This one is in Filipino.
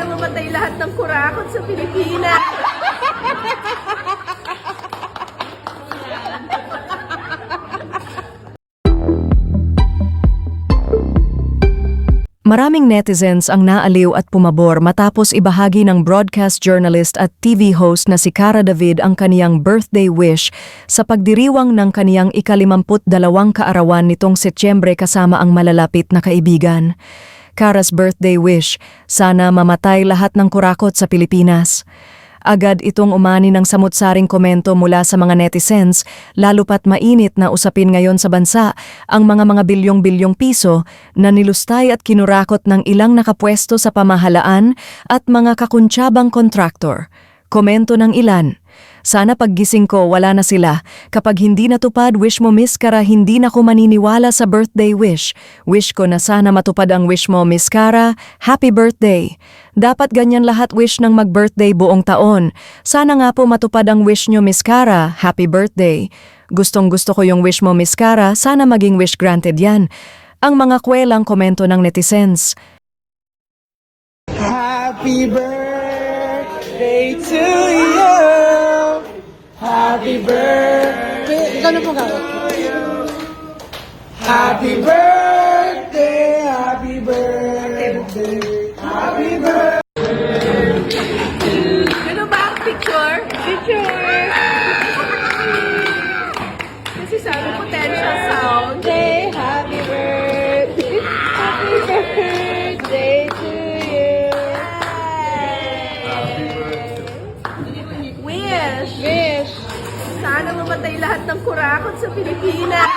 Sana mamatay lahat ng kurakot sa Pilipinas. Maraming netizens ang naaliw at pumabor matapos ibahagi ng broadcast journalist at TV host na si Cara David ang kaniyang birthday wish sa pagdiriwang ng kaniyang ika-52 kaarawan nitong Setyembre kasama ang malalapit na kaibigan. Cara's birthday wish, sana mamatay lahat ng kurakot sa Pilipinas. Agad itong umani ng samut-saring komento mula sa mga netizens, lalo pat mainit na usapin ngayon sa bansa ang mga bilyong-bilyong piso na nilustay at kinurakot ng ilang nakapwesto sa pamahalaan at mga kakuntsabang kontraktor. Komento ng ilan, sana paggising ko wala na sila. Kapag hindi natupad wish mo Miss Cara, hindi na ko maniniwala sa birthday wish. Wish ko na sana matupad ang wish mo Miss Cara. Happy birthday! Dapat ganyan lahat wish ng mag-birthday buong taon. Sana nga po matupad ang wish nyo Miss Cara. Happy birthday! Gustong-gusto ko yung wish mo Miss Cara. Sana maging wish granted yan. Ang mga kwelang komento ng netizens. Happy birthday to you. Happy birthday. Ikaw na po gawin. Happy birthday. Happy birthday. Happy birthday. Ano ba ang picture? Picture! Kasi sabi potential sound. Say happy birthday, happy birthday to you. Wish! Wish. Sana mamatay lahat ng kurakot sa Pilipinas.